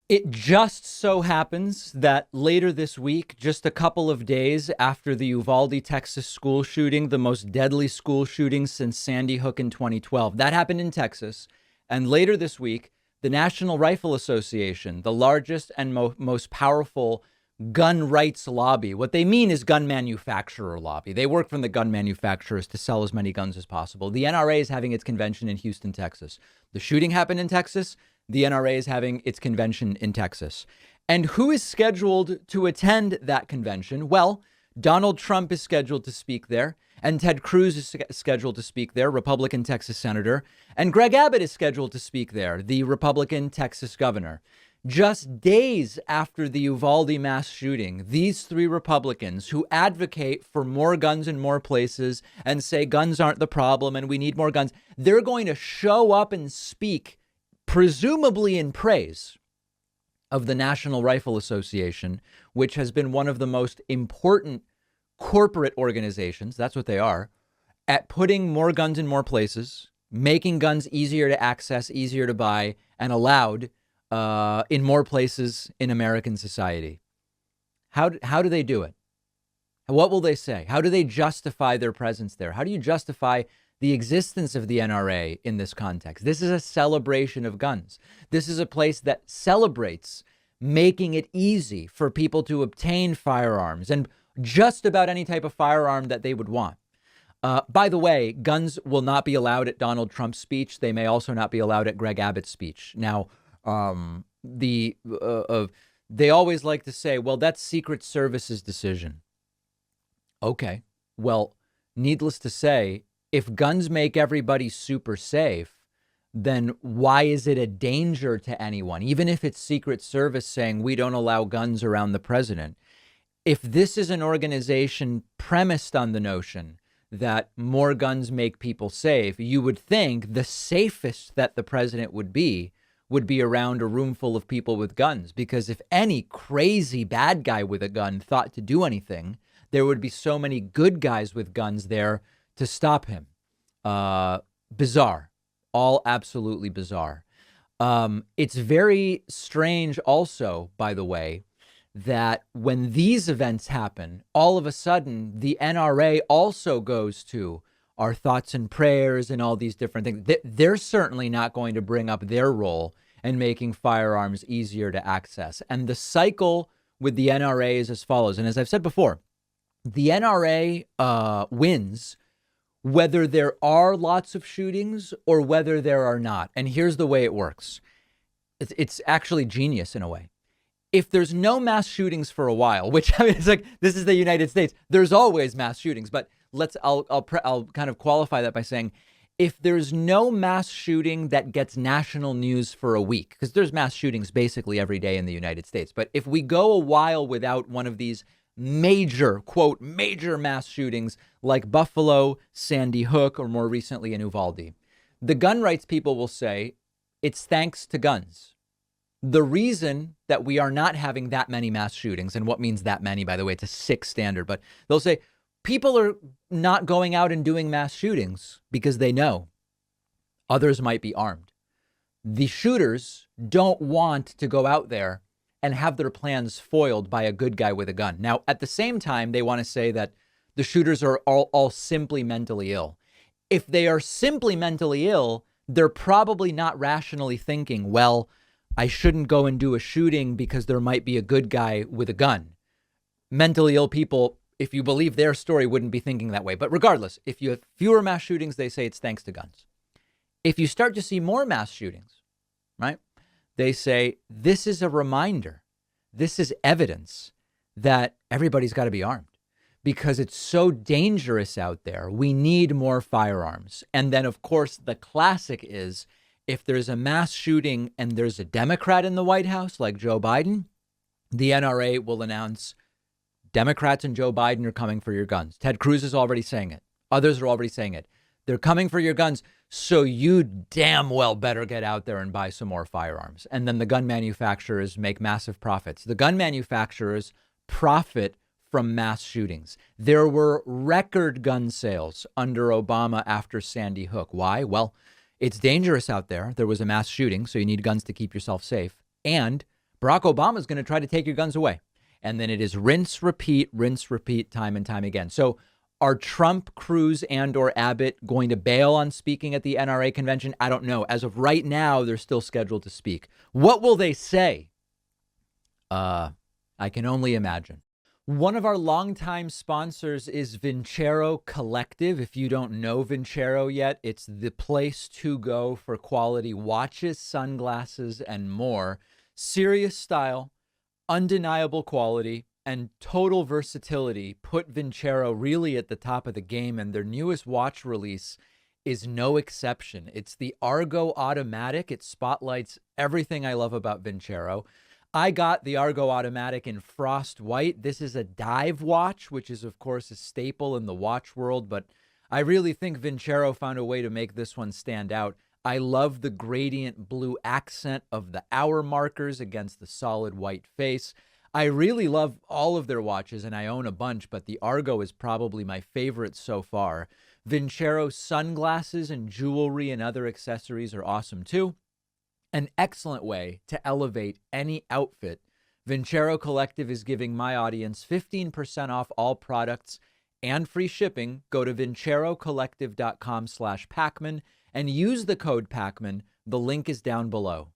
It just so happens that later this week, just a couple of days after the Uvalde, Texas school shooting, the most deadly school shooting since Sandy Hook in 2012, that happened in Texas. And later this week, the National Rifle Association, the largest and most powerful gun rights lobby, what they mean is gun manufacturer lobby. They work from the gun manufacturers to sell as many guns as possible. The NRA is having its convention in Houston, Texas. The shooting happened in Texas. The NRA is having its convention in Texas. And who is scheduled to attend that convention? Well, Donald Trump is scheduled to speak there, and Ted Cruz is scheduled to speak there, Republican Texas senator, and Greg Abbott is scheduled to speak there, the Republican Texas governor. Just days after the Uvalde mass shooting, these three Republicans who advocate for more guns in more places and say guns aren't the problem and we need more guns, they're going to show up and speak presumably in praise of the National Rifle Association, which has been one of the most important corporate organizations, that's what they are, at putting more guns in more places, making guns easier to access, easier to buy, and allowed in more places in American society. How do they do it? What will they say? How do they justify their presence there? How do you justify the existence of the NRA in this context? This is a celebration of guns. This is a place that celebrates making it easy for people to obtain firearms and just about any type of firearm that they would want. By the way, guns will not be allowed at Donald Trump's speech. They may also not be allowed at Greg Abbott's speech. Now, they always like to say, well, that's Secret Service's decision. Okay, well, needless to say, if guns make everybody super safe, then why is it a danger to anyone? Even if it's Secret Service saying we don't allow guns around the president. If this is an organization premised on the notion that more guns make people safe, you would think the safest that the president would be around a room full of people with guns. Because if any crazy bad guy with a gun thought to do anything, there would be so many good guys with guns there to stop him. Bizarre, all absolutely bizarre. It's very strange also, by the way, that when these events happen, all of a sudden the NRA also goes to our thoughts and prayers and all these different things. They're certainly not going to bring up their role in making firearms easier to access. And the cycle with the NRA is as follows. And as I've said before, the NRA wins whether there are lots of shootings or whether there are not. And here's the way it works. It's actually genius in a way. If there's no mass shootings for a while, which I mean, it's like, this is the United States, there's always mass shootings. But I'll kind of qualify that by saying, if there's no mass shooting that gets national news for a week, because there's mass shootings basically every day in the United States. But if we go a while without one of these major, quote, major mass shootings like Buffalo, Sandy Hook, or more recently in Uvalde, the gun rights people will say it's thanks to guns. The reason that we are not having that many mass shootings, and what means that many, by the way, it's a 6 standard, but they'll say people are not going out and doing mass shootings because they know others might be armed. The shooters don't want to go out there and have their plans foiled by a good guy with a gun. Now, at the same time, they want to say that the shooters are all simply mentally ill. If they are simply mentally ill, they're probably not rationally thinking, well, I shouldn't go and do a shooting because there might be a good guy with a gun. Mentally ill people, if you believe their story, wouldn't be thinking that way. But regardless, if you have fewer mass shootings, they say it's thanks to guns. If you start to see more mass shootings, right? They say this is a reminder. This is evidence that everybody's got to be armed because it's so dangerous out there. We need more firearms. And then, of course, the classic is if there's a mass shooting and there's a Democrat in the White House like Joe Biden, the NRA will announce Democrats and Joe Biden are coming for your guns. Ted Cruz is already saying it. Others are already saying it. They're coming for your guns. So you damn well better get out there and buy some more firearms. And then the gun manufacturers make massive profits. The gun manufacturers profit from mass shootings. There were record gun sales under Obama after Sandy Hook. Why? Well, it's dangerous out there. There was a mass shooting, so you need guns to keep yourself safe. And Barack Obama is going to try to take your guns away. And then it is rinse, repeat, time and time again. So are Trump, Cruz, and or Abbott going to bail on speaking at the NRA convention? I don't know. As of right now, they're still scheduled to speak. What will they say? I can only imagine. One of our longtime sponsors is Vincero Collective. If you don't know Vincero yet, it's the place to go for quality watches, sunglasses, and more. Serious style, undeniable quality, and total versatility put Vincero really at the top of the game, and their newest watch release is no exception. It's the Argo Automatic. It spotlights everything I love about Vincero. I got the Argo Automatic in frost white. This is a dive watch, which is, of course, a staple in the watch world, but I really think Vincero found a way to make this one stand out. I love the gradient blue accent of the hour markers against the solid white face. I really love all of their watches, and I own a bunch, but the Argo is probably my favorite so far. Vincero sunglasses and jewelry and other accessories are awesome too. An excellent way to elevate any outfit. Vincero Collective is giving my audience 15% off all products and free shipping. Go to vincerocollective.com/Pacman and use the code Pacman. The link is down below.